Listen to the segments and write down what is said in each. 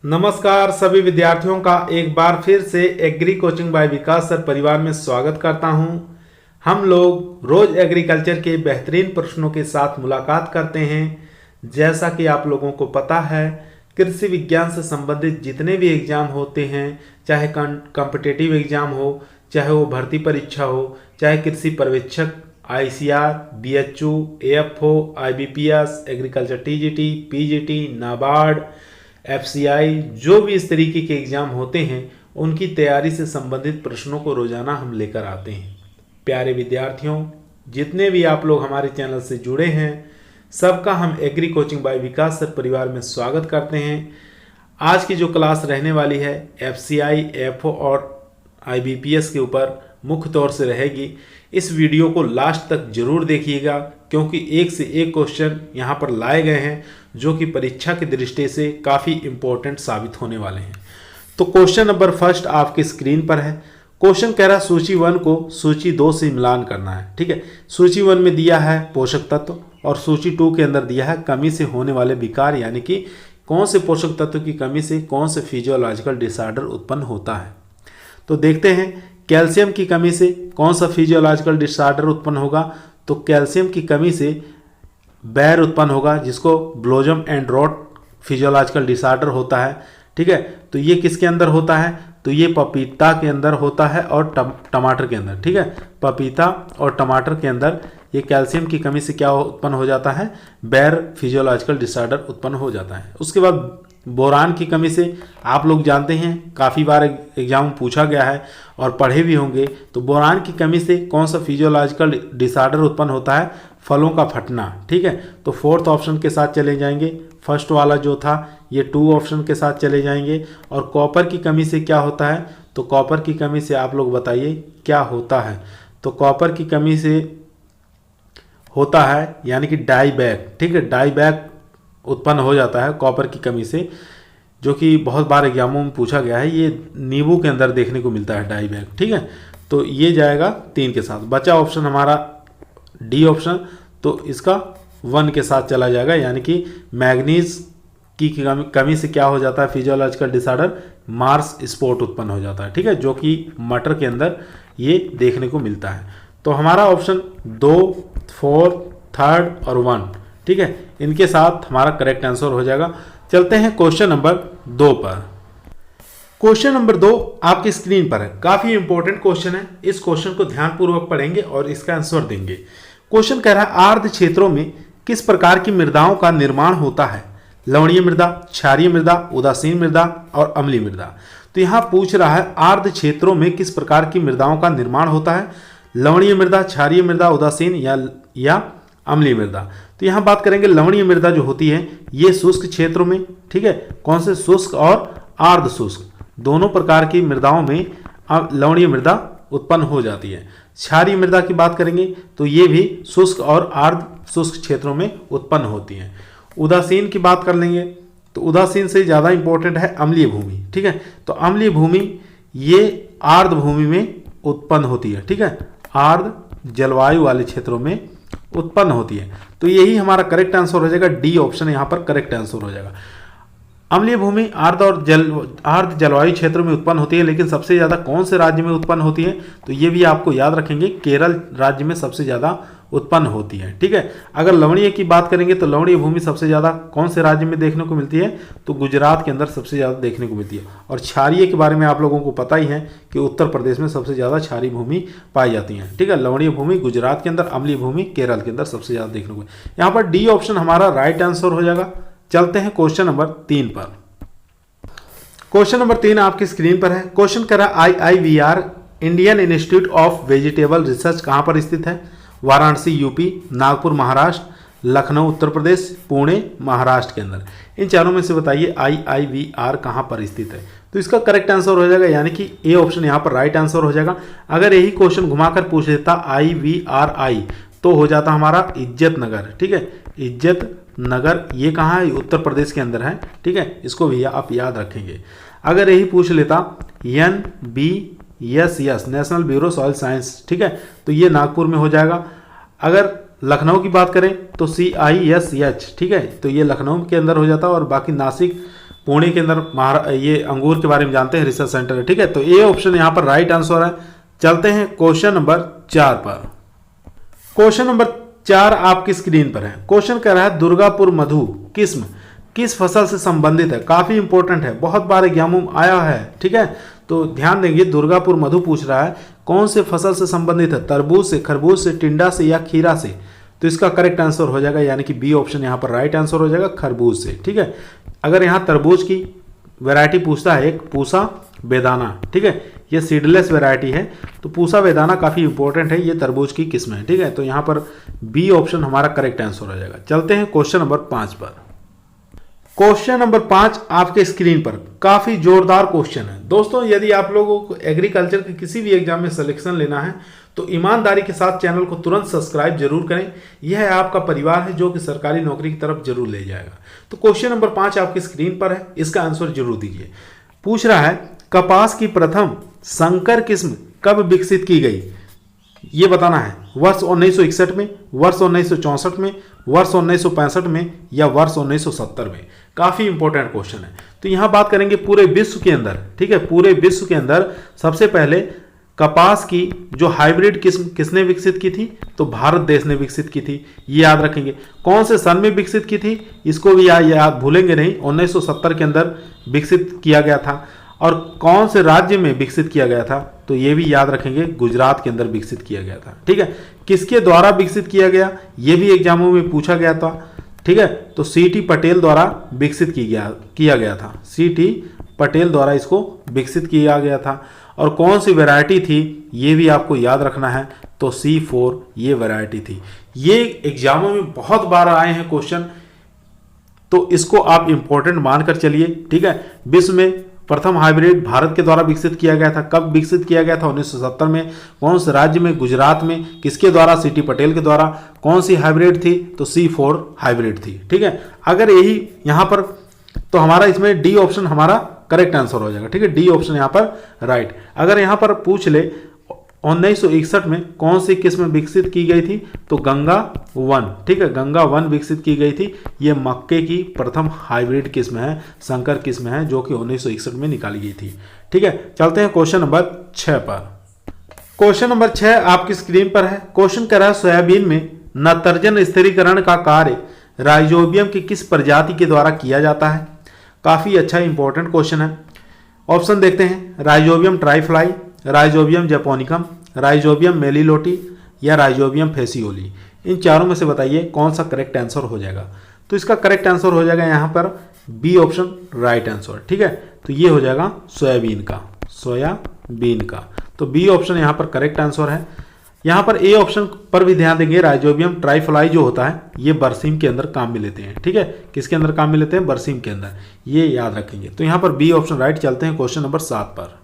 नमस्कार सभी विद्यार्थियों का एक बार फिर से एग्री कोचिंग बाय विकास सर परिवार में स्वागत करता हूं। हम लोग रोज एग्रीकल्चर के बेहतरीन प्रश्नों के साथ मुलाकात करते हैं। जैसा कि आप लोगों को पता है, कृषि विज्ञान से संबंधित जितने भी एग्जाम होते हैं, चाहे कॉम्पिटिटिव एग्जाम हो, चाहे वो भर्ती परीक्षा हो, चाहे कृषि पर्यवेक्षक, ICR, BHU, AFO, IBPS, agriculture TGT, PGT, NABARD, FCI, जो भी इस तरीके के एग्जाम होते हैं उनकी तैयारी से संबंधित प्रश्नों को रोजाना हम लेकर आते हैं। प्यारे विद्यार्थियों, जितने भी आप लोग हमारे चैनल से जुड़े हैं, सबका हम एग्री कोचिंग बाय विकास सर परिवार में स्वागत करते हैं। आज की जो क्लास रहने वाली है FCI, AFO और IBPS के ऊपर मुख्य तौर से रहेगी। इस वीडियो को लास्ट तक जरूर देखिएगा, क्योंकि एक से एक क्वेश्चन यहाँ पर लाए गए हैं जो कि परीक्षा की दृष्टि से काफ़ी इंपॉर्टेंट साबित होने वाले हैं। तो क्वेश्चन नंबर फर्स्ट आपकी स्क्रीन पर है। क्वेश्चन कह रहा है सूची 1 को सूची 2 से मिलान करना है। ठीक है, सूची 1 में दिया है पोषक तत्व और सूची 2 के अंदर दिया है कमी से होने वाले विकार, यानी कि कौन से पोषक तत्व की कमी से कौन से फिजियोलॉजिकल डिसऑर्डर उत्पन्न होता है। तो देखते हैं, कैल्शियम की कमी से कौन सा फिजियोलॉजिकल डिसऑर्डर उत्पन्न होगा। तो कैल्शियम की कमी से बैर उत्पन्न होगा, जिसको blossom end rot physiological disorder होता है। ठीक है, तो ये किसके अंदर होता है? तो ये पपीता के अंदर होता है और टमाटर के अंदर। ठीक है, पपीता और टमाटर के अंदर ये कैल्शियम की कमी से क्या उत्पन्न हो जाता है? बैर फिजियोलॉजिकल डिसऑर्डर उत्पन्न हो जाता है। उसके बाद बोरान की कमी से आप लोग जानते हैं, काफ़ी बार एग्जाम में पूछा गया है और पढ़े भी होंगे। तो बोरान की कमी से कौन सा फिजियोलॉजिकल डिसऑर्डर उत्पन्न होता है? फलों का फटना। ठीक है, तो फोर्थ ऑप्शन के साथ चले जाएंगे। फर्स्ट वाला जो था ये 2 ऑप्शन के साथ चले जाएंगे। और कॉपर की कमी से क्या होता है? तो कॉपर की कमी से आप लोग बताइए क्या होता है? तो कॉपर की कमी से होता है यानी कि डाईबैक। ठीक है, डाईबैक उत्पन्न हो जाता है कॉपर की कमी से, जो कि बहुत बार एग्जामों में पूछा गया है। ये नींबू के अंदर देखने को मिलता है डाईबैक। ठीक है, तो ये जाएगा 3 के साथ। बचा ऑप्शन हमारा डी ऑप्शन, तो इसका 1 के साथ चला जाएगा, यानी कि मैग्नीज की कमी से क्या हो जाता है? फिजियोलॉजिकल डिसऑर्डर मार्स स्पॉट उत्पन्न हो जाता है। ठीक है, जो कि मटर के अंदर ये देखने को मिलता है। तो हमारा ऑप्शन 2, 4, 3 और 1, ठीक है, इनके साथ हमारा करेक्ट आंसर हो जाएगा। चलते हैं क्वेश्चन नंबर 2 पर। क्वेश्चन नंबर 2 आपकी स्क्रीन पर है। काफी इंपॉर्टेंट क्वेश्चन है। इस क्वेश्चन को ध्यानपूर्वक पढ़ेंगे और इसका आंसर देंगे। क्वेश्चन कह रहा है आर्द्र क्षेत्रों में किस प्रकार की मृदाओं का निर्माण होता है? लवणीय मृदा, क्षारीय मृदा, उदासीन मृदा और अम्लीय मृदा। तो यहां पूछ रहा है आर्द्र क्षेत्रों में किस प्रकार की मृदाओं का निर्माण होता है? लवणीय मृदा, क्षारीय मृदा, उदासीन या अम्लीय मृदा। तो यहां बात करेंगे लवणीय मृदा जो होती है ये शुष्क क्षेत्रों में, ठीक है, कौन से शुष्क और आर्द्र शुष्क दोनों प्रकार की मृदाओं में लवणीय मृदा उत्पन्न हो जाती है। क्षारीय मृदा की बात करेंगे तो ये भी शुष्क और आर्द्र शुष्क क्षेत्रों में उत्पन्न होती है। उदासीन की बात कर लेंगे तो उदासीन से ज़्यादा इंपॉर्टेंट है अम्लीय भूमि। ठीक है, तो अम्लीय भूमि ये आर्द्र भूमि में उत्पन्न होती है। ठीक है, आर्द्र जलवायु वाले क्षेत्रों में उत्पन्न होती है। तो यही हमारा करेक्ट आंसर हो जाएगा। डी ऑप्शन यहाँ पर करेक्ट आंसर हो जाएगा। अम्लीय भूमि आर्द्र जलवायु क्षेत्र में उत्पन्न होती है, लेकिन सबसे ज़्यादा कौन से राज्य में उत्पन्न होती है? तो ये भी आपको याद रखेंगे, केरल राज्य में सबसे ज़्यादा उत्पन्न होती है। ठीक है, अगर लवणीय की बात करेंगे तो लवणीय भूमि सबसे ज़्यादा कौन से राज्य में देखने को मिलती है? तो गुजरात के अंदर सबसे ज़्यादा देखने को मिलती है। और क्षारीय के बारे में आप लोगों को पता ही है कि उत्तर प्रदेश में सबसे ज़्यादा क्षारीय भूमि पाई जाती है। ठीक है, लवणीय भूमि गुजरात के अंदर, अम्लीय भूमि केरल के अंदर सबसे ज़्यादा देखने को। यहाँ पर डी ऑप्शन हमारा राइट आंसर हो जाएगा। चलते हैं क्वेश्चन नंबर 3 पर। क्वेश्चन नंबर 3 आपकी स्क्रीन पर है। क्वेश्चन कर रहा है IIVR Indian institute of vegetable research कहाँ पर स्थित है? वाराणसी यूपी, नागपुर महाराष्ट्र, लखनऊ उत्तर प्रदेश, पुणे महाराष्ट्र के अंदर। इन चारों में से बताइए IIVR कहाँ पर स्थित है? तो इसका करेक्ट आंसर हो जाएगा, यानी कि ए ऑप्शन यहाँ पर राइट आंसर हो जाएगा। अगर यही क्वेश्चन घुमाकर पूछ देता IVRI तो हो जाता हमारा इज्जत नगर। ठीक है, इज्जत नगर ये कहाँ है? उत्तर प्रदेश के अंदर है। ठीक है, इसको भी आप याद रखेंगे। अगर यही पूछ लेता NBSS national bureau soil science, ठीक है, तो ये नागपुर में हो जाएगा। अगर लखनऊ की बात करें तो CISH, ठीक है, तो ये लखनऊ के अंदर हो जाता है। और बाकी नासिक, पुणे के अंदर ये अंगूर के बारे में जानते हैं, रिसर्च सेंटर है। ठीक है, तो ए ऑप्शन यहाँ पर राइट आंसर है। चलते हैं क्वेश्चन नंबर 4 पर। क्वेश्चन नंबर 4 आपकी स्क्रीन पर है। क्वेश्चन कह रहा है दुर्गापुर मधु किस्म किस फसल से संबंधित है। काफी इंपॉर्टेंट है, बहुत बार एग्जामों में आया है। ठीक है, तो ध्यान देंगे, दुर्गापुर मधु पूछ रहा है कौन से फसल से संबंधित है, तरबूज से, खरबूज से, टिंडा से या खीरा से। तो इसका करेक्ट आंसर हो जाएगा यानी कि बी ऑप्शन यहाँ पर राइट आंसर हो जाएगा, खरबूज से। ठीक है, अगर यहाँ तरबूज की वैरायटी पूछता है एक पूसा बेदाना, ठीक है, ये सीडलेस वैरायटी है, तो पूसा बेदाना काफी इंपॉर्टेंट है, ये तरबूज की किस्म है। ठीक है, तो यहाँ पर बी ऑप्शन हमारा करेक्ट आंसर हो जाएगा। चलते हैं क्वेश्चन नंबर 5 पर। क्वेश्चन नंबर 5 आपके स्क्रीन पर, काफी जोरदार क्वेश्चन है दोस्तों। यदि आप लोगों को एग्रीकल्चर के किसी भी एग्जाम में सिलेक्शन लेना है तो ईमानदारी के साथ चैनल को तुरंत सब्सक्राइब जरूर करें। यह आपका परिवार है जो कि सरकारी नौकरी की तरफ जरूर ले जाएगा। तो क्वेश्चन नंबर 5 आपकी स्क्रीन पर है, इसका आंसर जरूर दीजिए। पूछ रहा है कपास की प्रथम संकर किस्म कब विकसित की गई, ये बताना है। वर्ष 1961 में, वर्ष 1964 में, वर्ष 1965 में या वर्ष 1970 में। काफी इंपॉर्टेंट क्वेश्चन है। तो यहां बात करेंगे पूरे विश्व के अंदर। ठीक है, पूरे विश्व के अंदर सबसे पहले कपास की जो हाइब्रिड किस्म किसने विकसित की थी, तो भारत देश ने विकसित की थी, ये याद रखेंगे। कौन से सन में विकसित की थी, इसको भी याद भूलेंगे नहीं, 1970 के अंदर विकसित किया गया था। और कौन से राज्य में विकसित किया गया था, तो ये भी याद रखेंगे, गुजरात के अंदर विकसित किया गया था। ठीक है, किसके द्वारा विकसित किया गया, ये भी एग्जामों में पूछा गया था। ठीक है, तो सीटी पटेल द्वारा विकसित किया गया था, सीटी पटेल द्वारा इसको विकसित किया गया था। और कौन सी वैरायटी थी, ये भी आपको याद रखना है, तो C4 ये वैरायटी थी। ये एग्जामों में बहुत बार आए हैं क्वेश्चन, तो इसको आप इंपॉर्टेंट मानकर चलिए। ठीक है, विश्व में प्रथम हाइब्रिड भारत के द्वारा विकसित किया गया था। कब विकसित किया गया था, 1970 में। कौन से राज्य में, गुजरात में। किसके द्वारा, सीटी पटेल के द्वारा। कौन सी हाइब्रिड थी, तो C4 हाइब्रिड थी। ठीक है, अगर यही यहां पर, तो हमारा इसमें डी ऑप्शन हमारा करेक्ट आंसर हो जाएगा। ठीक है, डी ऑप्शन यहां पर राइट। अगर यहां पर पूछ ले 1961 में कौन सी किस्म विकसित की गई थी, तो गंगा 1। ठीक है, गंगा 1 विकसित की गई थी। ये मक्के की प्रथम हाइब्रिड किस्म है, संकर किस्म है, जो कि 1961 में निकाली गई थी। ठीक है, चलते हैं क्वेश्चन नंबर 6 पर। क्वेश्चन नंबर 6 आपकी स्क्रीन पर है। क्वेश्चन कह रहा है सोयाबीन में नत्रजन स्थिरीकरण का कार्य राइजोबियम की किस प्रजाति के द्वारा किया जाता है। काफी अच्छा इंपॉर्टेंट क्वेश्चन है। ऑप्शन देखते हैं, राइजोबियम ट्राइफ्लाई, राइजोबियम जैपोनिकम, राइजोबियम मेलिलोटी या राइजोबियम फेसियोली। इन चारों में से बताइए कौन सा करेक्ट आंसर हो जाएगा। तो इसका करेक्ट आंसर हो जाएगा यहाँ पर बी ऑप्शन राइट आंसर। ठीक है, तो ये हो जाएगा सोयाबीन का, सोयाबीन का। तो बी ऑप्शन यहाँ पर करेक्ट आंसर है। यहाँ पर ए ऑप्शन पर भी ध्यान देंगे, राइजोबियम ट्राइफ्लाई जो होता है ये बरसीम के अंदर काम में लेते हैं। ठीक है, किसके अंदर काम में लेते हैं, बरसीम के अंदर, ये याद रखेंगे। तो यहाँ पर बी ऑप्शन राइट। चलते हैं क्वेश्चन नंबर 7 पर।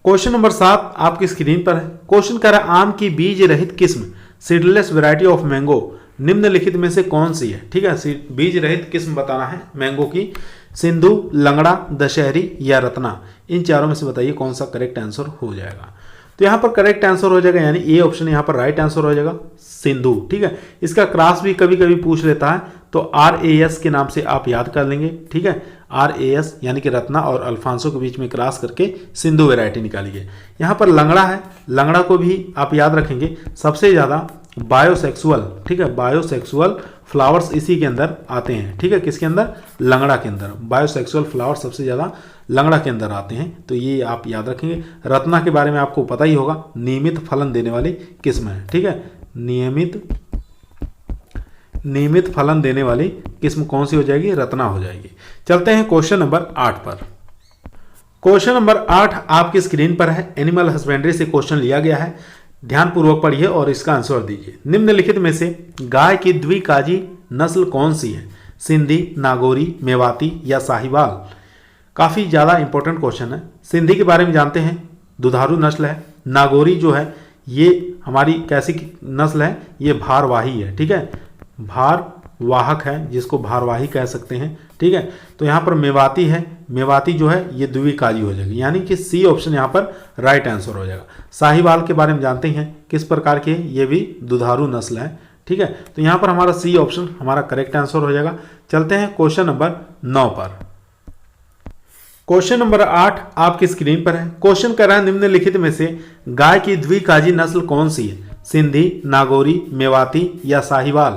क्वेश्चन नंबर 7 आपकी स्क्रीन पर है। क्वेश्चन कह रहा है आम की बीज रहित किस्म सीडलेस वैरायटी ऑफ मैंगो निम्नलिखित में से कौन सी है। ठीक है, बीज रहित किस्म बताना है मैंगो की, सिंधु, लंगड़ा, दशहरी या रत्ना। इन चारों में से बताइए कौन सा करेक्ट आंसर हो जाएगा। तो यहाँ पर करेक्ट आंसर हो जाएगा यानी ए ऑप्शन यहाँ पर राइट आंसर हो जाएगा, सिंधु। ठीक है, इसका क्रॉस भी कभी कभी पूछ लेता है, तो RAS के नाम से आप याद कर लेंगे। ठीक है, RAS यानी कि रत्ना और अल्फांसो के बीच में क्रॉस करके सिंधु वैरायटी निकाली है। यहाँ पर लंगड़ा है, लंगड़ा को भी आप याद रखेंगे, सबसे ज़्यादा बायोसेक्सुअल, ठीक है, बायोसेक्सुअल फ्लावर्स इसी के अंदर आते हैं। ठीक है, किसके अंदर, लंगड़ा के अंदर। बायोसेक्सुअल फ्लावर्स सबसे ज़्यादा लंगड़ा के अंदर आते हैं, तो ये आप याद रखेंगे। रत्ना के बारे में आपको पता ही होगा, नियमित फलन देने वाली किस्म है। ठीक है, नियमित फलन देने वाली किस्म कौन सी हो जाएगी, रत्ना हो जाएगी। चलते हैं क्वेश्चन नंबर 8 पर। क्वेश्चन नंबर 8 आपकी स्क्रीन पर है। एनिमल हस्बेंड्री से क्वेश्चन लिया गया है, ध्यानपूर्वक पढ़िए और इसका आंसर दीजिए। निम्नलिखित में से गाय की द्विकाजी नस्ल कौन सी है, सिंधी, नागौरी, मेवाती या साहिवाल। काफ़ी ज़्यादा इंपॉर्टेंट क्वेश्चन है। सिंधी के बारे में जानते हैं, दुधारू नस्ल है। नागौरी जो है ये हमारी कैसी नस्ल है, ये भारवाही है। ठीक है, भारवाहक है, जिसको भारवाही कह सकते हैं। ठीक है, तो यहाँ पर मेवाती है, मेवाती जो है ये द्विकाजी हो जाएगी, यानी कि सी ऑप्शन यहाँ पर राइट आंसर हो जाएगा। साहिवाल के बारे में जानते हैं किस प्रकार के, ये भी दुधारू नस्ल है। ठीक है, तो यहाँ पर हमारा सी ऑप्शन हमारा करेक्ट आंसर हो जाएगा। चलते हैं क्वेश्चन नंबर 9 पर। क्वेश्चन नंबर 8 आपकी स्क्रीन पर है। क्वेश्चन कर रहा है निम्नलिखित में से गाय की द्विकाजी नस्ल कौन सी है? सिंधी, नागौरी, मेवाती या साहिवाल?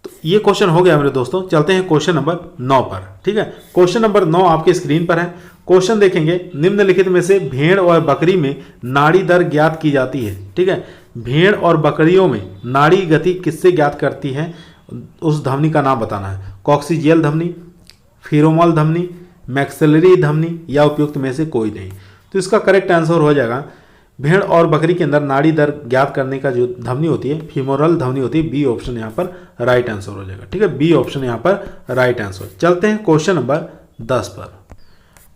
तो ये क्वेश्चन हो गया मेरे दोस्तों। चलते हैं क्वेश्चन नंबर 9 पर। ठीक है, क्वेश्चन नंबर 9 आपकी स्क्रीन पर है। क्वेश्चन देखेंगे, निम्नलिखित में से भेड़ और बकरी में नाड़ी दर ज्ञात की जाती है। ठीक है, भेड़ और बकरियों में नाड़ी गति किससे ज्ञात करती है? उस धमनी का नाम बताना है। कॉक्सिजियल धमनी, फिरोमल धमनी, मैक्सिलरी धमनी या उपयुक्त में से कोई नहीं। तो इसका करेक्ट आंसर हो जाएगा, भेड़ और बकरी के अंदर नाड़ी दर ज्ञात करने का जो धमनी होती है फीमोरल धमनी होती है। बी ऑप्शन यहाँ पर राइट आंसर हो जाएगा। ठीक है, बी ऑप्शन यहाँ पर राइट आंसर। चलते हैं क्वेश्चन नंबर 10 पर।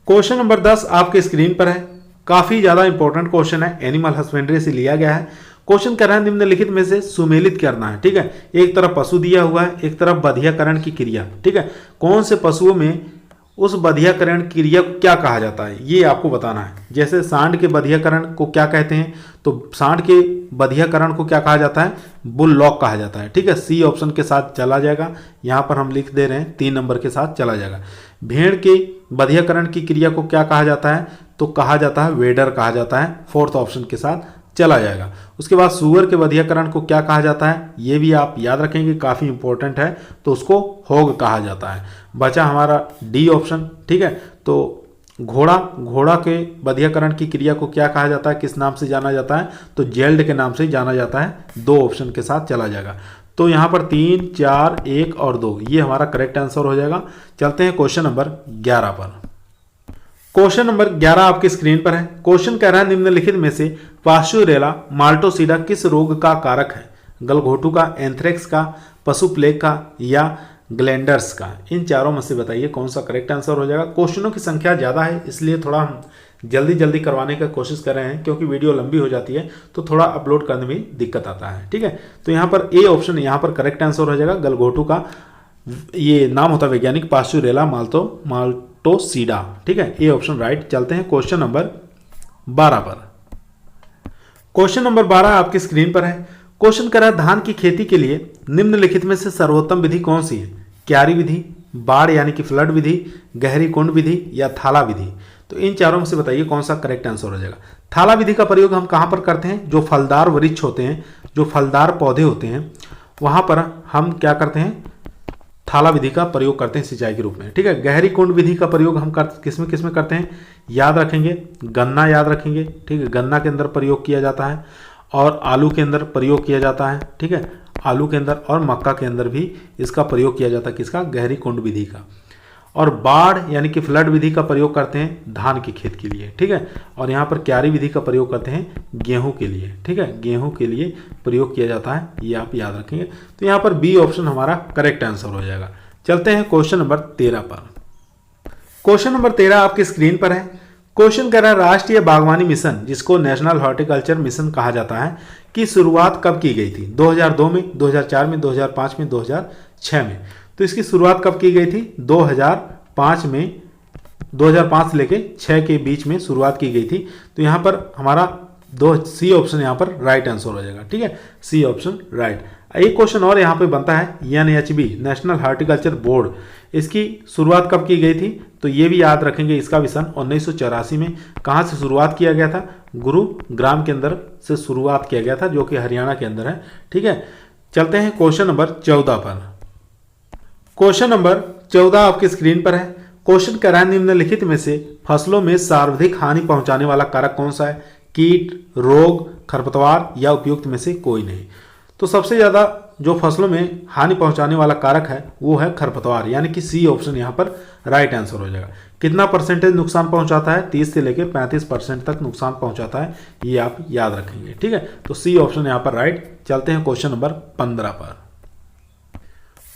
क्वेश्चन नंबर 10 आपके स्क्रीन पर है। काफी ज्यादा इंपॉर्टेंट क्वेश्चन है, एनिमल हस्बेंड्री से लिया गया है। क्वेश्चन कर रहा है निम्नलिखित में से सुमेलित करना है। ठीक है, एक तरफ पशु दिया हुआ है, एक तरफ बधियाकरण की क्रिया। ठीक है, कौन से पशुओं में उस बधियाकरण क्रिया को क्या कहा जाता है ये आपको बताना है। जैसे सांड के बधियाकरण को क्या कहते हैं? तो सांड के बधियाकरण को क्या कहा जाता है? बुल लॉक कहा जाता है। ठीक है, सी ऑप्शन के साथ चला जाएगा। यहाँ पर हम लिख दे रहे हैं 3 नंबर के साथ चला जाएगा। भेड़ के बधियाकरण की क्रिया को क्या कहा जाता है? तो कहा जाता है वेडर कहा जाता है। 4th ऑप्शन के साथ चला जाएगा। उसके बाद सुअर के बधियाकरण को क्या कहा जाता है? ये भी आप याद रखेंगे, काफी इंपॉर्टेंट है। तो उसको होग कहा जाता है। बचा हमारा डी ऑप्शन। ठीक है, तो घोड़ा के बधियाकरण की क्रिया को क्या कहा जाता है, किस नाम से जाना जाता है? तो जेल्ड के नाम से जाना जाता है। 2 ऑप्शन के साथ चला जाएगा। तो यहाँ पर 3, 4, 1 और 2 ये हमारा करेक्ट आंसर हो जाएगा। चलते हैं क्वेश्चन नंबर 11 पर। क्वेश्चन नंबर 11 आपकी स्क्रीन पर है। क्वेश्चन कह रहा है निम्नलिखित में से पास्चुरेला माल्टोसिडा किस रोग का कारक है? गलघोटू का, एंथ्रेक्स का, पशु प्लेग का या ग्लैंडर्स का? इन चारों में से बताइए कौन सा करेक्ट आंसर हो जाएगा। क्वेश्चनों की संख्या ज़्यादा है इसलिए थोड़ा हम जल्दी जल्दी करवाने का कोशिश कर रहे हैं, क्योंकि वीडियो लंबी हो जाती है तो थोड़ा अपलोड करने में दिक्कत आता है। ठीक है, तो यहाँ पर ए ऑप्शन यहाँ पर करेक्ट आंसर हो जाएगा। गलघोटू का ये नाम होता है वैज्ञानिक, पास्चुरेला माल्टोसिडा। ठीक है, ए ऑप्शन राइट। चलते हैं क्वेश्चन नंबर 12 पर। क्वेश्चन नंबर 12 आपकी स्क्रीन पर है। क्वेश्चन करा धान की खेती के लिए निम्नलिखित में से सर्वोत्तम विधि कौन सी है? क्यारी विधि, बाढ़ यानी कि फ्लड विधि, गहरी कुंड विधि या थाला विधि? तो इन चारों में से बताइए कौन सा करेक्ट आंसर हो जाएगा। थाला विधि का प्रयोग हम कहां पर करते हैं? जो फलदार वृक्ष होते हैं, जो फलदार पौधे होते हैं, वहां पर हम क्या करते हैं? थाला विधि का प्रयोग करते हैं सिंचाई के रूप में। ठीक है, गहरी कुंड विधि का प्रयोग हम किसमें किसमें करते हैं? याद रखेंगे, गन्ना याद रखेंगे। ठीक है, गन्ना के अंदर प्रयोग किया जाता है और आलू के अंदर प्रयोग किया जाता है। ठीक है, आलू के अंदर और मक्का के अंदर भी इसका प्रयोग किया जाता है। किसका? गहरी कुंड विधि का। और बाढ़ यानी कि फ्लड विधि का प्रयोग करते हैं धान की खेत के लिए। ठीक है, और यहाँ पर क्यारी विधि का प्रयोग करते हैं गेहूं के लिए। ठीक है, गेहूं के लिए प्रयोग किया जाता है, ये आप याद रखेंगे। तो यहाँ पर बी ऑप्शन हमारा करेक्ट आंसर हो जाएगा। चलते हैं क्वेश्चन नंबर 13 पर। क्वेश्चन नंबर 13 आपकी स्क्रीन पर है। क्वेश्चन कह रहा है राष्ट्रीय बागवानी मिशन, जिसको नेशनल हॉर्टिकल्चर मिशन कहा जाता है, की शुरुआत कब की गई थी? 2002 में, 2004 में, 2005 में, 2006 में? तो इसकी शुरुआत कब की गई थी? 2005 में। 2005 से लेके 6 के बीच में शुरुआत की गई थी। तो यहाँ पर हमारा सी ऑप्शन यहाँ पर राइट आंसर हो जाएगा। ठीक है, सी ऑप्शन राइट। एक क्वेश्चन और यहाँ पे बनता है, NHB नेशनल हॉर्टिकल्चर बोर्ड, इसकी शुरुआत कब की गई थी? तो ये भी याद रखेंगे, इसका भी सन 1984 में। कहाँ से शुरुआत किया गया था? गुरुग्राम के अंदर से शुरुआत किया गया था, जो कि हरियाणा के अंदर है। ठीक है, चलते हैं क्वेश्चन नंबर 14 पर। क्वेश्चन नंबर 14 आपकी स्क्रीन पर है। क्वेश्चन कह रहा है निम्नलिखित में से फसलों में सर्वाधिक हानि पहुंचाने वाला कारक कौन सा है? कीट, रोग, खरपतवार या उपयुक्त में से कोई नहीं? तो सबसे ज्यादा जो फसलों में हानि पहुंचाने वाला कारक है वो है खरपतवार, यानी कि सी ऑप्शन यहाँ पर राइट आंसर हो जाएगा। कितना परसेंटेज नुकसान पहुंचाता है? 30 से लेकर 35% तक नुकसान पहुंचाता है, ये आप याद रखेंगे। ठीक है, तो सी ऑप्शन यहाँ पर राइट। चलते हैं क्वेश्चन नंबर 15 पर।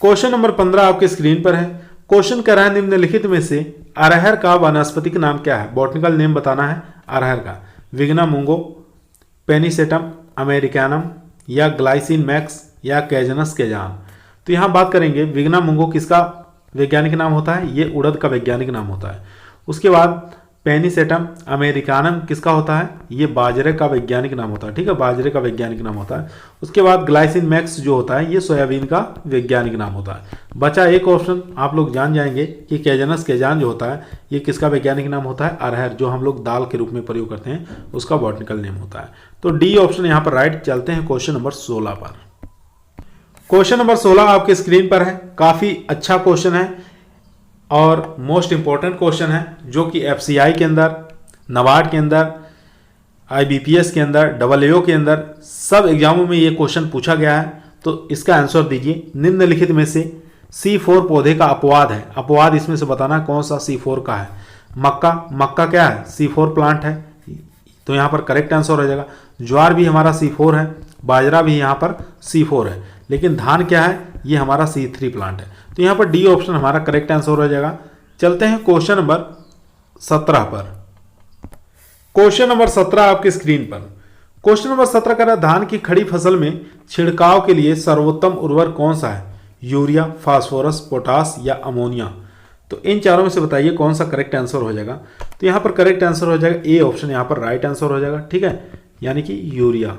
क्वेश्चन नंबर 15 आपके स्क्रीन पर है। क्वेश्चन कह रहा है निम्नलिखित में से अरहर का वानस्पतिक नाम क्या है? बॉटनिकल नेम बताना है अरहर का। विग्ना मुंगो, पेनिसेटम अमेरिकानम या ग्लाइसिन मैक्स या कैजनस केजान? तो यहाँ बात करेंगे विग्ना मुंगो किसका वैज्ञानिक नाम होता है? ये उड़द का वैज्ञानिक नाम होता है। उसके बाद पेनिसेटम अमेरिकानम किसका होता है? ये बाजरे का वैज्ञानिक नाम होता है, ठीक है, बाजरे का वैज्ञानिक नाम होता है। उसके बाद ग्लाइसिन मैक्स जो होता है ये सोयाबीन का वैज्ञानिक नाम होता है। बचा एक ऑप्शन, आप लोग जान जाएंगे कि कैजनस कैजान जो होता है ये किसका वैज्ञानिक नाम होता है? अरहर, जो हम लोग दाल के रूप में प्रयोग करते हैं उसका बॉटनिकल नेम होता है। तो डी ऑप्शन यहाँ पर राइट। चलते हैं क्वेश्चन नंबर 16 पर। क्वेश्चन नंबर 16 आपके स्क्रीन पर है। काफी अच्छा क्वेश्चन है और मोस्ट इंपॉर्टेंट क्वेश्चन है, जो कि एफसीआई के अंदर, नबार्ड के अंदर, आईबीपीएस के अंदर, डबलईओ के अंदर सब एग्जामों में ये क्वेश्चन पूछा गया है। तो इसका आंसर दीजिए। निम्नलिखित में से C4 पौधे का अपवाद है। अपवाद इसमें से बताना कौन सा C4 का है। मक्का, मक्का क्या है? C4 प्लांट है, तो यहाँ पर करेक्ट आंसर हो जाएगा। ज्वार भी हमारा C4 है, बाजरा भी यहाँ पर C4 है, लेकिन धान क्या है? ये हमारा C3 प्लांट है। तो यहाँ पर डी ऑप्शन हमारा करेक्ट आंसर हो जाएगा। चलते हैं क्वेश्चन नंबर 17 पर। क्वेश्चन नंबर 17 आपके स्क्रीन पर। क्वेश्चन नंबर 17 कह रहा है धान की खड़ी फसल में छिड़काव के लिए सर्वोत्तम उर्वरक कौन सा है? यूरिया, फास्फोरस, पोटास या अमोनिया? तो इन चारों में से बताइए कौन सा करेक्ट आंसर हो जाएगा। तो यहाँ पर करेक्ट आंसर हो जाएगा ए ऑप्शन, यहाँ पर राइट आंसर हो जाएगा, ठीक है, यानी कि यूरिया।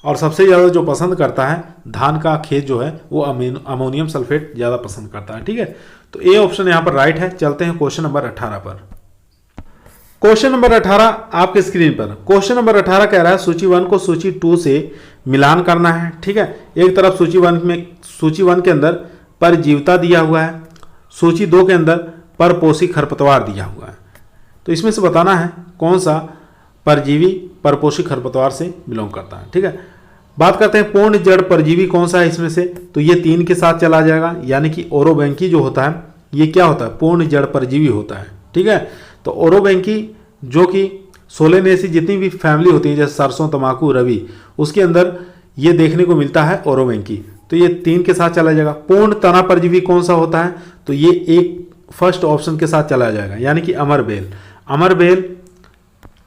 और सबसे ज़्यादा जो पसंद करता है धान का खेत जो है वो अमोनियम सल्फेट ज़्यादा पसंद करता है, ठीक है। तो ए ऑप्शन यहाँ पर राइट है। चलते हैं क्वेश्चन नंबर 18 पर। क्वेश्चन नंबर 18 आपके स्क्रीन पर। क्वेश्चन नंबर 18 कह रहा है सूची 1 को सूची 2 से मिलान करना है, ठीक है। एक तरफ सूची 1 के अंदर परजीविता दिया हुआ है, सूची 2 के अंदर परपोषी खरपतवार दिया हुआ है। तो इसमें से बताना है कौन सा परजीवी परपोषी खरपतवार से बिलोंग करता है, ठीक है। बात करते हैं पूर्ण जड़ परजीवी कौन सा है इसमें से। तो ये 3 के साथ चला जाएगा, यानी कि ओरोबैंकी जो होता है ये क्या होता है? पूर्ण जड़ परजीवी होता है, ठीक है। तो ओरोबैंकी जो कि सोलेनेसी जितनी भी फैमिली होती है जैसे सरसों, तंबाकू, रवि, उसके अंदर ये देखने को मिलता है ओरोबैंकी। तो ये 3 के साथ चला जाएगा। पूर्ण तना परजीवी कौन सा होता है? तो ये एक फर्स्ट ऑप्शन के साथ चला जाएगा, यानी कि अमरबेल। अमरबेल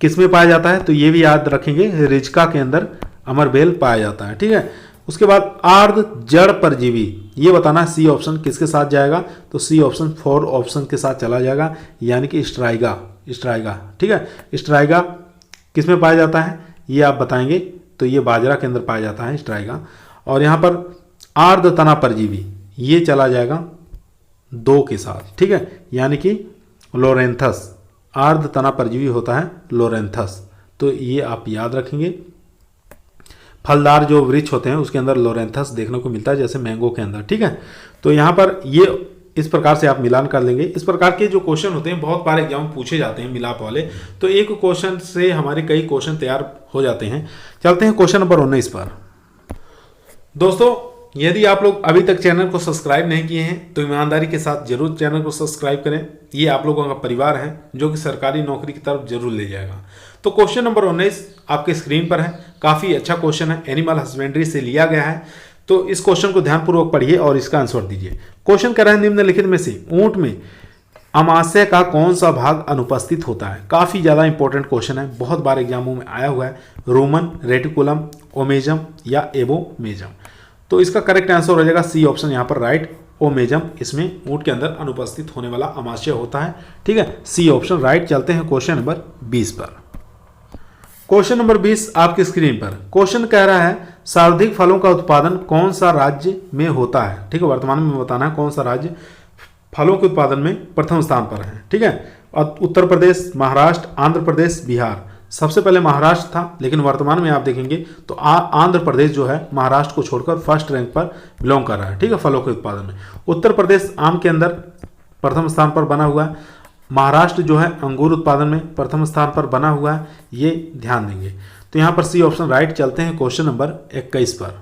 किस में पाया जाता है? तो ये भी याद रखेंगे, रिजका के अंदर अमरबेल पाया जाता है, ठीक है। उसके बाद आर्द्र जड़ परजीवी, ये बताना है सी ऑप्शन किसके साथ जाएगा। तो सी ऑप्शन 4 ऑप्शन के साथ चला जाएगा, यानी कि स्ट्राइगा, ठीक है। स्ट्राइगा किस में पाया जाता है ये आप बताएंगे। तो ये बाजरा के अंदर पाया जाता है स्ट्राइगा। और यहाँ पर आर्द्र तना परजीवी ये चला जाएगा 2 के साथ, ठीक है, यानी कि लोरेंथस। आर्द्र तना परजीवी होता है लोरेंथस, तो ये आप याद रखेंगे। फलदार जो वृक्ष होते हैं उसके अंदर लोरेंथस देखने को मिलता है, जैसे मैंगो के अंदर, ठीक है। तो यहाँ पर ये इस प्रकार से आप मिलान कर लेंगे। इस प्रकार के जो क्वेश्चन होते हैं बहुत बार एग्जाम पूछे जाते हैं मिलाप वाले, तो एक क्वेश्चन से हमारे कई क्वेश्चन तैयार हो जाते हैं। चलते हैं क्वेश्चन नंबर 19 पर। दोस्तों, यदि आप लोग अभी तक चैनल को सब्सक्राइब नहीं किए हैं तो ईमानदारी के साथ जरूर चैनल को सब्सक्राइब करें। ये आप लोगों का परिवार है जो कि सरकारी नौकरी की तरफ जरूर ले जाएगा। तो क्वेश्चन नंबर 19 आपके स्क्रीन पर है। काफ़ी अच्छा क्वेश्चन है, एनिमल हस्बेंड्री से लिया गया है। तो इस क्वेश्चन को ध्यानपूर्वक पढ़िए और इसका आंसर दीजिए। क्वेश्चन कह रहा है निम्नलिखित में से ऊंट में अमाशय का कौन सा भाग अनुपस्थित होता है। काफ़ी ज़्यादा इंपॉर्टेंट क्वेश्चन है, बहुत बार एग्जामों में आया हुआ है। रोमन, रेटिकुलम, ओमेजम या एबोमेजम। तो इसका करेक्ट आंसर हो जाएगा सी ऑप्शन यहाँ पर राइट, ओमेजम। इसमें ऊंट के अंदर अनुपस्थित होने वाला अमाशय होता है, ठीक है, सी ऑप्शन राइट। चलते हैं क्वेश्चन नंबर 20 पर। क्वेश्चन नंबर 20 आपकी स्क्रीन पर। क्वेश्चन कह रहा है सर्वाधिक फलों का उत्पादन कौन सा राज्य में होता है, ठीक है। वर्तमान में बताना है कौन सा राज्य फलों के उत्पादन में प्रथम स्थान पर है, ठीक है। और उत्तर प्रदेश, महाराष्ट्र, आंध्र प्रदेश, बिहार। सबसे पहले महाराष्ट्र था, लेकिन वर्तमान में आप देखेंगे तो आंध्र प्रदेश जो है महाराष्ट्र को छोड़कर फर्स्ट रैंक पर बिलोंग कर रहा है, ठीक है, फलों के उत्पादन में। उत्तर प्रदेश आम के अंदर प्रथम स्थान पर बना हुआ है। महाराष्ट्र जो है अंगूर उत्पादन में प्रथम स्थान पर बना हुआ है, ये ध्यान देंगे। तो यहाँ पर सी ऑप्शन राइट। चलते हैं क्वेश्चन नंबर 21 पर।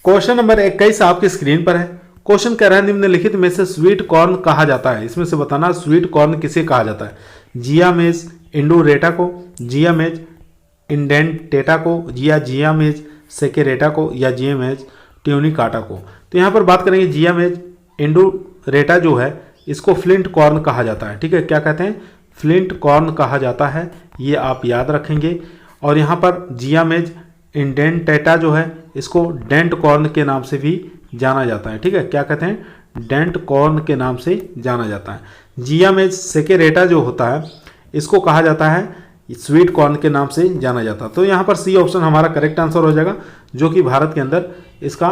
क्वेश्चन नंबर 21 आपकी स्क्रीन पर है। क्वेश्चन कह रहा है निम्नलिखित में से स्वीट कॉर्न कहा जाता है। इसमें से बताना स्वीट कॉर्न किसे कहा जाता है। जियामेज इंडोरेटा को, जियामेज इंडेंटेटा को, या जियामेज सेकेरेटा को, या जियामेज ट्यूनिकाटा को। तो यहाँ पर बात करेंगे जियामेज इंडोरेटा जो है इसको फ्लिंट कॉर्न कहा जाता है, ठीक है। क्या कहते हैं? फ्लिंट कॉर्न कहा जाता है, ये आप याद रखेंगे। और यहाँ पर जियामेज इंडेंटेटा जो है इसको डेंट कॉर्न के नाम से भी जाना जाता है, ठीक है। क्या कहते हैं? डेंट कॉर्न के नाम से जाना जाता है। जिया में सेकेरेटा जो होता है इसको कहा जाता है स्वीट कॉर्न के नाम से जाना जाता है। तो यहाँ पर सी ऑप्शन हमारा करेक्ट आंसर हो जाएगा, जो कि भारत के अंदर इसका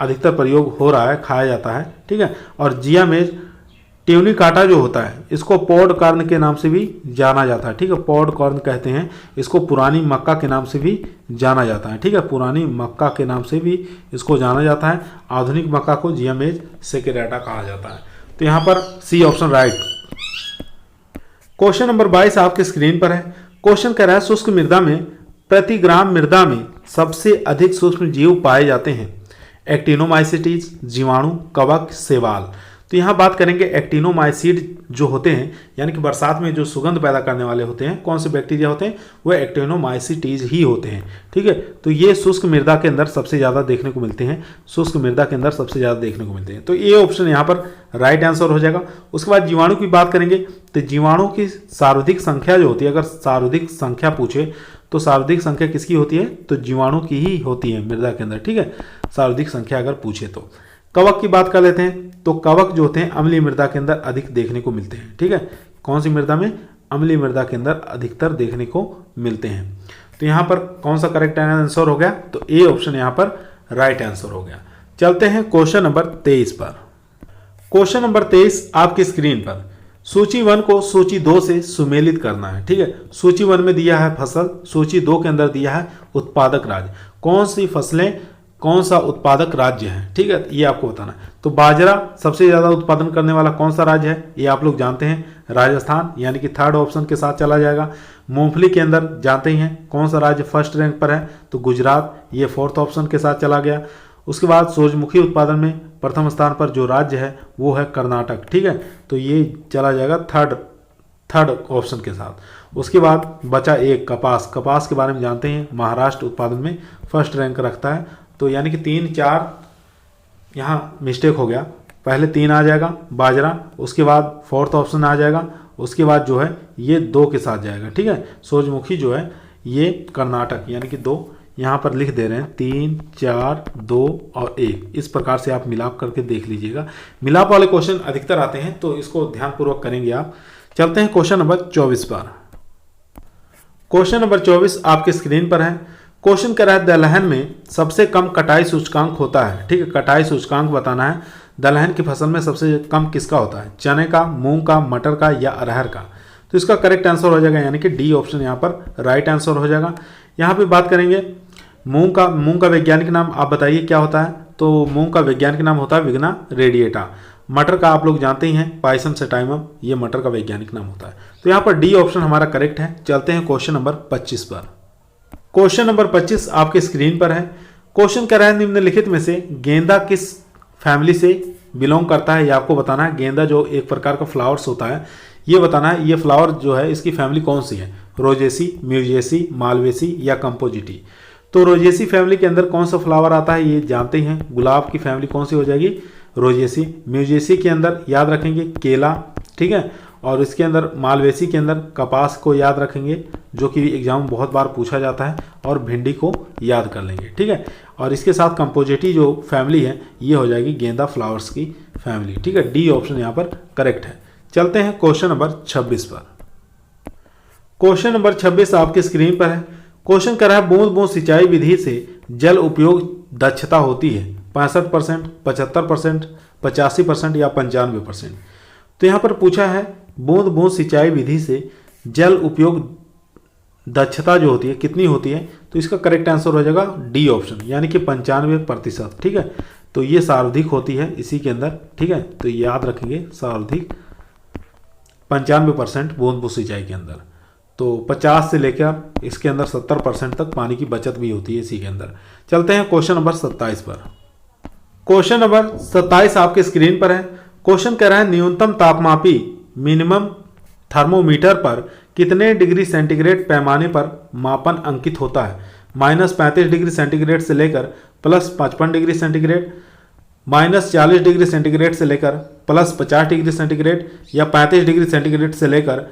अधिकतर प्रयोग हो रहा है, खाया जाता है, ठीक है। और जिया में ट्यूनिकाटा जो होता है इसको पॉड कॉर्न के नाम से भी जाना जाता है, ठीक है। पॉड कॉर्न कहते हैं इसको, पुरानी मक्का के नाम से भी जाना जाता है, ठीक है। पुरानी मक्का के नाम से भी इसको जाना जाता है। आधुनिक मक्का को जिया मेज सेकेरेटा कहा जाता है। तो यहाँ पर C option right. Question number 22 आपके स्क्रीन पर है। क्वेश्चन कह रहा है शुष्क मृदा में प्रति ग्राम मृदा में सबसे अधिक सूक्ष्म जीव पाए जाते हैं। एक्टिनोमाइसीटीज, जीवाणु, कवक, शैवाल। तो यहाँ बात करेंगे एक्टिनोमाइसीड जो होते हैं, यानी कि बरसात में जो सुगंध पैदा करने वाले होते हैं, कौन से बैक्टीरिया होते हैं, वह एक्टिनोमाइसीटीज ही होते हैं, ठीक है। तो ये शुष्क मृदा के अंदर सबसे ज़्यादा देखने को मिलते हैं, शुष्क मृदा के अंदर सबसे ज़्यादा देखने को मिलते हैं। तो ये ऑप्शन यहाँ पर राइट आंसर हो जाएगा। उसके बाद जीवाणु की बात करेंगे तो जीवाणु की सर्वाधिक संख्या जो होती है, अगर सर्वाधिक संख्या पूछे तो सर्वाधिक संख्या किसकी होती है, तो जीवाणु की ही होती है मृदा के अंदर, ठीक है। सर्वाधिक संख्या अगर पूछे तो। कवक की बात कर लेते हैं तो कवक जो होते हैं अम्लीय मृदा के अंदर अधिक देखने को मिलते हैं, ठीक है। कौन सी मृदा में, अम्लीय मृदा के अंदर अधिकतर देखने को मिलते हैं। तो यहाँ पर कौन सा करेक्ट आंसर हो गया, तो ए ऑप्शन यहाँ पर राइट आंसर हो गया। चलते हैं क्वेश्चन नंबर 23 पर। क्वेश्चन नंबर 23 आपकी स्क्रीन पर। सूची 1 को सूची 2 से सुमेलित करना है, ठीक है। सूची 1 में दिया है फसल, सूची 2 के अंदर दिया है उत्पादक राज्य। कौन सी फसलें कौन सा उत्पादक राज्य है, ठीक है, ये आपको बताना है। तो बाजरा सबसे ज़्यादा उत्पादन करने वाला कौन सा राज्य है, ये आप लोग जानते हैं, राजस्थान, यानी कि थर्ड ऑप्शन के साथ चला जाएगा। मूंगफली के अंदर जानते ही हैं कौन सा राज्य फर्स्ट रैंक पर है, तो गुजरात, ये फोर्थ ऑप्शन के साथ चला गया। उसके बाद सूरजमुखी उत्पादन में प्रथम स्थान पर जो राज्य है वो है कर्नाटक, ठीक है। तो ये चला जाएगा थर्ड ऑप्शन के साथ। उसके बाद बचा एक कपास। कपास के बारे में जानते हैं, महाराष्ट्र उत्पादन में फर्स्ट रैंक रखता है। तो यानी कि 3, 4 यहाँ मिस्टेक हो गया, पहले 3 आ जाएगा बाजरा, उसके बाद फोर्थ ऑप्शन आ जाएगा, उसके बाद जो है ये 2 के साथ जाएगा, ठीक है। सूरजमुखी जो है ये कर्नाटक, यानी कि 2 यहाँ पर लिख दे रहे हैं, 3, 4, 2 और 1। इस प्रकार से आप मिलाप करके देख लीजिएगा। मिलाप वाले क्वेश्चन अधिकतर आते हैं, तो इसको ध्यानपूर्वक करेंगे आप। चलते हैं क्वेश्चन नंबर 24 पर। क्वेश्चन नंबर 24 आपके स्क्रीन पर है। क्वेश्चन कह रहा है दलहन में सबसे कम कटाई सूचकांक होता है, ठीक है। कटाई सूचकांक बताना है। दलहन की फसल में सबसे कम किसका होता है, चने का, मूंग का, मटर का या अरहर का। तो इसका करेक्ट आंसर हो जाएगा, यानी कि डी ऑप्शन यहाँ पर राइट आंसर हो जाएगा। यहाँ पे बात करेंगे मूंग का वैज्ञानिक नाम आप बताइए क्या होता है। तो मूंग का वैज्ञानिक नाम होता है विग्ना रेडिएटा। मटर का आप लोग जानते ही हैं पाइसम सेटाइमम, ये मटर का वैज्ञानिक नाम होता है। तो यहाँ पर डी ऑप्शन हमारा करेक्ट है। चलते हैं क्वेश्चन नंबर 25 पर। क्वेश्चन नंबर 25 आपके स्क्रीन पर है। क्वेश्चन कह रहा है निम्नलिखित में से गेंदा किस फैमिली से बिलोंग करता है, ये आपको बताना है। गेंदा जो एक प्रकार का फ्लावर्स होता है, ये बताना है ये फ्लावर जो है इसकी फैमिली कौन सी है, रोजेसी, म्यूजेसी, मालवेसी या कंपोजिटी। तो रोजेसी फैमिली के अंदर कौन सा फ्लावर आता है ये जानते ही हैं। गुलाब की फैमिली कौन सी हो जाएगी, रोजेसी। म्यूजेसी के अंदर याद रखेंगे केला, ठीक है। और इसके अंदर मालवेसी के अंदर कपास को याद रखेंगे, जो कि एग्जाम में बहुत बार पूछा जाता है, और भिंडी को याद कर लेंगे, ठीक है। और इसके साथ कंपोजिटी जो फैमिली है ये हो जाएगी गेंदा फ्लावर्स की फैमिली, ठीक है। डी ऑप्शन यहाँ पर करेक्ट है। चलते हैं क्वेश्चन नंबर 26 पर। क्वेश्चन नंबर 26 आपके स्क्रीन पर है। क्वेश्चन कर रहा है बूंद बूंद सिंचाई विधि से जल उपयोग दक्षता होती है 65%, 75%, 85% या 95%। तो यहाँ पर पूछा है बूंद बूंद सिंचाई विधि से जल उपयोग दक्षता जो होती है कितनी होती है। तो इसका करेक्ट आंसर हो जाएगा डी ऑप्शन, यानी कि 95%, ठीक है। तो ये सर्वाधिक होती है इसी के अंदर, ठीक है। तो याद रखेंगे सर्वाधिक 95% बूंद बूंद सिंचाई के अंदर। तो 50 से लेकर इसके अंदर 70% तक पानी की बचत भी होती है इसी के अंदर। चलते हैं क्वेश्चन नंबर 27 पर। क्वेश्चन नंबर 27 आपके स्क्रीन पर है। क्वेश्चन कह रहा है न्यूनतम तापमापी मिनिमम थर्मोमीटर पर कितने डिग्री सेंटीग्रेड पैमाने पर मापन अंकित होता है। -35 डिग्री सेंटीग्रेड से लेकर +55 डिग्री सेंटीग्रेड, -40 डिग्री सेंटीग्रेड से लेकर +50 डिग्री सेंटीग्रेड, या 35 डिग्री सेंटीग्रेड से लेकर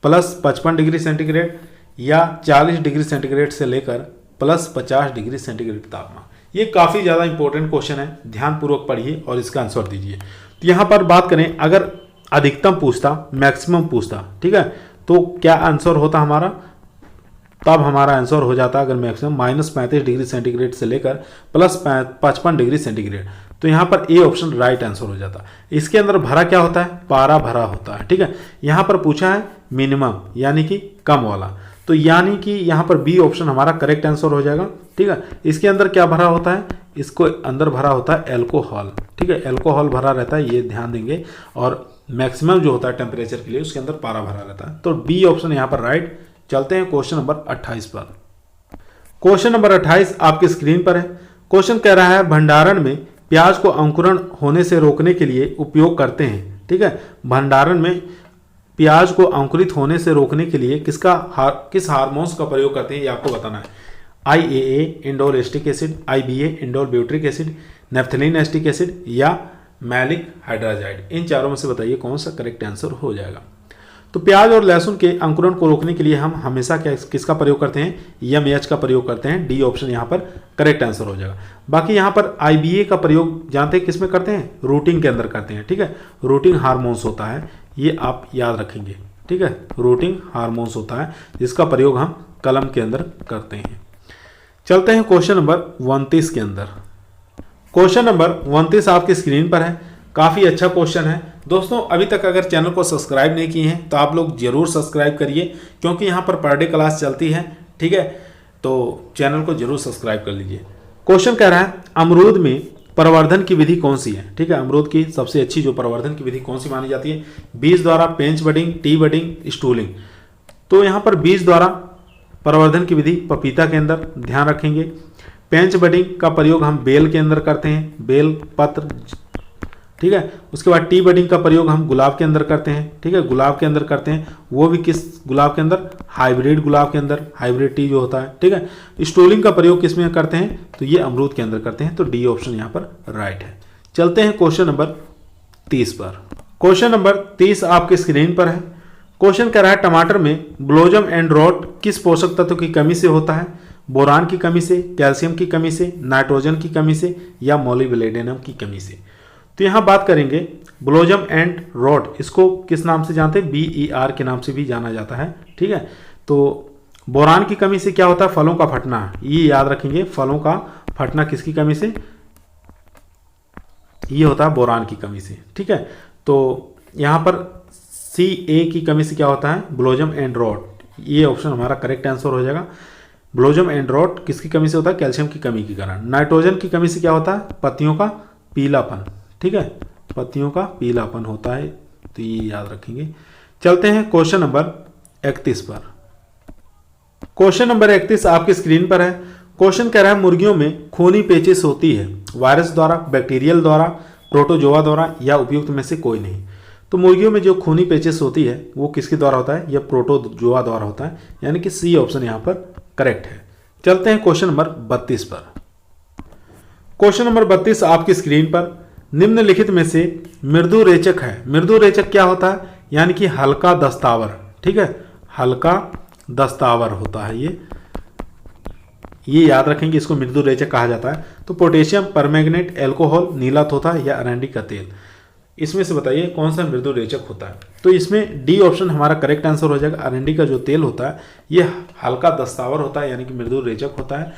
+55 डिग्री सेंटीग्रेड, या 40 डिग्री सेंटीग्रेड से लेकर +50 डिग्री सेंटीग्रेड तापमान। ये काफ़ी ज़्यादा इंपॉर्टेंट क्वेश्चन है, ध्यानपूर्वक पढ़िए और इसका आंसर दीजिए। तो यहाँ पर बात करें, अगर अधिकतम पूछता, मैक्सिमम पूछता, ठीक है, तो क्या आंसर होता हमारा, तब हमारा आंसर हो जाता अगर मैक्सिमम -35 डिग्री सेंटीग्रेड से लेकर +55 डिग्री सेंटीग्रेड, तो यहाँ पर ए ऑप्शन राइट आंसर हो जाता। इसके अंदर भरा क्या होता है, पारा भरा होता है, ठीक है। यहाँ पर पूछा है मिनिमम यानी कि कम वाला, तो यानी कि यहाँ पर बी ऑप्शन हमारा करेक्ट आंसर हो जाएगा, ठीक है। इसके अंदर क्या भरा होता है, इसको अंदर भरा होता है एल्कोहल, ठीक है, एल्कोहल भरा रहता है, ये ध्यान देंगे। और मैक्सिमम जो होता है टेम्परेचर के लिए, उसके अंदर पारा भरा रहता है, तो बी ऑप्शन यहाँ पर राइट। चलते हैं क्वेश्चन नंबर 28 पर। क्वेश्चन नंबर 28 आपकी स्क्रीन पर है। क्वेश्चन कह रहा है भंडारण में प्याज को अंकुरण होने से रोकने के लिए उपयोग करते हैं, ठीक है। भंडारण में प्याज को अंकुरित होने से रोकने के लिए किस हार्मोन्स का प्रयोग करते हैं, ये आपको बताना है। IAA indole acetic acid, IBA indole butyric acid, naphthalene acetic acid या मैलिक हाइड्राजाइड, इन चारों में से बताइए कौन सा करेक्ट आंसर हो जाएगा। तो प्याज और लहसुन के अंकुरण को रोकने के लिए हम हमेशा किसका प्रयोग करते हैं, MH का प्रयोग करते हैं। डी ऑप्शन यहाँ पर करेक्ट आंसर हो जाएगा। बाकी यहाँ पर IBA का प्रयोग जानते हैं किस में करते हैं, रूटिंग के अंदर करते हैं, ठीक है। रूटिंग हार्मोन्स होता है, ये आप याद रखेंगे, ठीक है। रूटिंग हार्मोन्स होता है जिसका प्रयोग हम कलम के अंदर करते हैं। चलते हैं क्वेश्चन नंबर 29 के अंदर। क्वेश्चन नंबर 29 आपकी स्क्रीन पर है। काफ़ी अच्छा क्वेश्चन है दोस्तों। अभी तक अगर चैनल को सब्सक्राइब नहीं किए हैं तो आप लोग जरूर सब्सक्राइब करिए, क्योंकि यहाँ पर पर डे क्लास चलती है, ठीक है। तो चैनल को जरूर सब्सक्राइब कर लीजिए। क्वेश्चन कह रहा है अमरूद में प्रवर्धन की विधि कौन सी है, ठीक है। अमरूद की सबसे अच्छी जो प्रवर्धन की विधि कौन सी मानी जाती है, बीज द्वारा, पेंच बडिंग, टी बडिंग, स्टूलिंग। तो यहाँ पर बीज द्वारा प्रवर्धन की विधि पपीता के अंदर ध्यान रखेंगे। पेंच बडिंग का प्रयोग हम बेल के अंदर करते हैं, बेल पत्र, ठीक है। उसके बाद टी बडिंग का प्रयोग हम गुलाब के अंदर करते हैं, ठीक है, गुलाब के अंदर करते हैं। वो भी किस गुलाब के अंदर, हाइब्रिड गुलाब के अंदर, हाइब्रिड टी जो होता है, ठीक है। स्टूलिंग का प्रयोग किस में करते हैं, तो ये अमरूद के अंदर करते हैं, तो डी ऑप्शन यहाँ पर राइट है। चलते हैं क्वेश्चन नंबर 30 पर। क्वेश्चन नंबर 30 आपके स्क्रीन पर है। क्वेश्चन कह रहा है टमाटर में ब्लोजम एंड रॉट किस पोषक तत्व की कमी से होता है, बोरान की कमी से, कैल्शियम की कमी से, नाइट्रोजन की कमी से या मोलिब्डेनम की कमी से। तो यहाँ बात करेंगे ब्लोजम एंड रॉट, इसको किस नाम से जानते हैं, BER के नाम से भी जाना जाता है, ठीक है। तो बोरान की कमी से क्या होता है, फलों का फटना, ये याद रखेंगे, फलों का फटना किसकी कमी से, ये होता है बोरान की कमी से, ठीक है। तो यहाँ पर CA की कमी से क्या होता है, ब्लोजम एंड रॉट, ये ऑप्शन हमारा करेक्ट आंसर हो जाएगा। ब्लोजम एंड रॉट किसकी कमी से होता है, कैल्शियम की कमी के कारण। नाइट्रोजन की कमी से क्या होता है, पत्तियों का पीलापन, ठीक है, पत्तियों का पीलापन होता है, तो ये याद रखेंगे। चलते हैं क्वेश्चन नंबर 31 पर। क्वेश्चन नंबर 31 आपकी स्क्रीन पर है। क्वेश्चन कह रहा है मुर्गियों में खूनी पेचिश होती है, वायरस द्वारा, बैक्टीरियल द्वारा, प्रोटोजोआ द्वारा या उपयुक्त में से कोई नहीं। तो मुर्गियों में जो खूनी पेचिश होती है वो किसके द्वारा होता है, यह प्रोटोजोआ द्वारा होता है, यानी कि सी ऑप्शन यहाँ पर करेक्ट है। चलते हैं क्वेश्चन नंबर 32 पर। क्वेश्चन नंबर 32 आपकी स्क्रीन पर। निम्नलिखित में से मृदु रेचक है, मृदु रेचक क्या होता है, यानी कि हल्का दस्तावर, ठीक है, हल्का दस्तावर होता है, ये याद रखेंगे, इसको मृदु रेचक कहा जाता है। तो पोटेशियम परमैंगनेट, अल्कोहल, नीला तोता या अरंडी का तेल, इसमें से बताइए कौन सा मृदु रेचक होता है। तो इसमें डी ऑप्शन हमारा करेक्ट आंसर हो जाएगा। अरंडी का जो तेल होता है ये हल्का दस्तावर होता है, यानी कि मृदु रेचक होता है,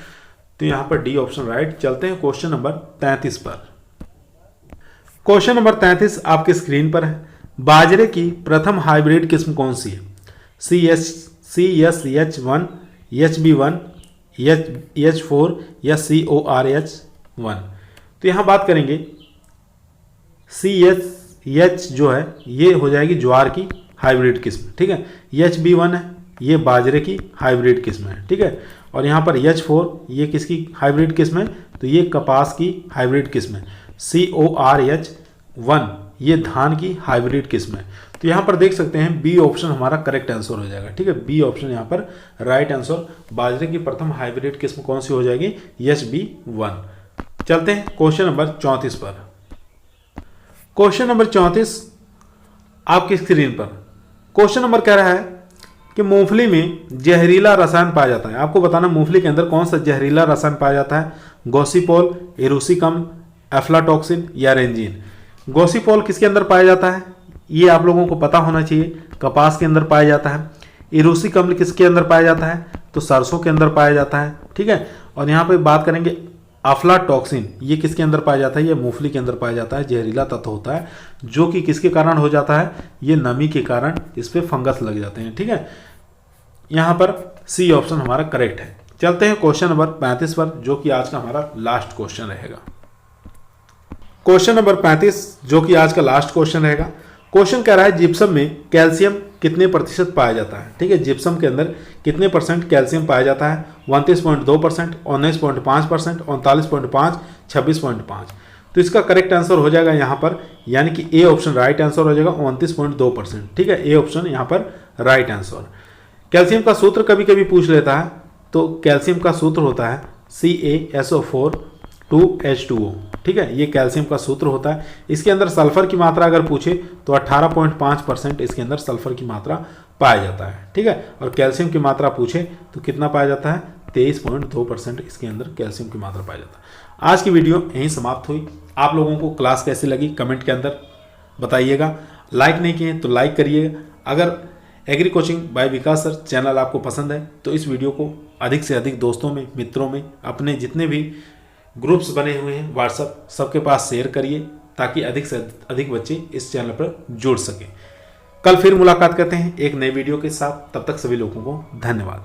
तो यहाँ पर डी ऑप्शन राइट। चलते हैं क्वेश्चन नंबर 33 पर। क्वेश्चन नंबर 33 आपकी स्क्रीन पर है। बाजरे की प्रथम हाइब्रिड किस्म कौन सी है, CSH1, HB1, H4 या CORH1। तो यहाँ बात करेंगे CSH जो है ये हो जाएगी ज्वार की हाइब्रिड किस्म, ठीक है। HB1 है ये बाजरे की हाइब्रिड किस्म है, ठीक है। और यहाँ पर H4 ये किसकी हाइब्रिड किस्म है, तो ये कपास की हाइब्रिड किस्म है। CORH1 ये धान की हाइब्रिड किस्म है। तो यहाँ पर देख सकते हैं बी ऑप्शन हमारा करेक्ट आंसर हो जाएगा, ठीक है, बी ऑप्शन यहाँ पर राइट आंसर। बाजरे की प्रथम हाइब्रिड किस्म कौन सी हो जाएगी, HB1। चलते हैं क्वेश्चन नंबर 34 पर। क्वेश्चन नंबर 34 आपकी स्क्रीन पर। क्वेश्चन नंबर कह रहा है कि मूंगफली में जहरीला रसायन पाया जाता है। आपको बताना मूंगफली के अंदर कौन सा जहरीला रसायन पाया जाता है, गॉसिपोल, इरूसिकम, एफ्लाटॉक्सिन या रेंजीन। गॉसिपोल किसके अंदर पाया जाता है, ये आप लोगों को पता होना चाहिए, कपास के अंदर पाया जाता है। इरूसिकम किसके अंदर पाया जाता है, तो सरसों के अंदर पाया जाता है, ठीक है। और यहाँ पे बात करेंगे अफ्लाटॉक्सिन, ये किसके अंदर पाया जाता है, ये मूंगफली के अंदर पाया जाता है। जहरीला तत्व होता है जो कि किसके कारण हो जाता है, ये नमी के कारण इस पे फंगस लग जाते हैं, ठीक है। यहाँ पर सी ऑप्शन हमारा करेक्ट है। चलते हैं क्वेश्चन नंबर 35 पर, जो कि आज का हमारा लास्ट क्वेश्चन रहेगा। क्वेश्चन नंबर 35 जो कि आज का लास्ट क्वेश्चन रहेगा। क्वेश्चन कह रहा है जिप्सम में कैल्शियम कितने प्रतिशत पाया जाता है, ठीक है। जिप्सम के अंदर कितने परसेंट कैल्शियम पाया जाता है, 29.2%, 19.5%, 39.5%, 26.5%। तो इसका करेक्ट आंसर हो जाएगा यहाँ पर, यानी कि ए ऑप्शन राइट आंसर हो जाएगा 29.2%, ठीक है। ए ऑप्शन यहाँ पर राइट आंसर। कैल्शियम का सूत्र कभी कभी पूछ लेता है, तो कैल्शियम का सूत्र होता है CaSO4 2H2O, ठीक है। ये कैल्शियम का सूत्र होता है। इसके अंदर सल्फर की मात्रा अगर पूछे तो 18.5% इसके अंदर सल्फर की मात्रा पाया जाता है, ठीक है। और कैल्शियम की मात्रा पूछे तो कितना पाया जाता है, 23.2% इसके अंदर कैल्शियम की मात्रा पाया जाता है। आज की वीडियो यहीं समाप्त हुई। आप लोगों को क्लास कैसी लगी कमेंट के अंदर बताइएगा। लाइक नहीं किए तो लाइक करिएगा। अगर एग्री कोचिंग बाय विकास सर चैनल आपको पसंद है तो इस वीडियो को अधिक से अधिक दोस्तों में, मित्रों में, अपने जितने भी ग्रुप्स बने हुए हैं व्हाट्सएप, सबके पास शेयर करिए ताकि अधिक से अधिक बच्चे इस चैनल पर जुड़ सकें। कल फिर मुलाकात करते हैं एक नए वीडियो के साथ। तब तक सभी लोगों को धन्यवाद।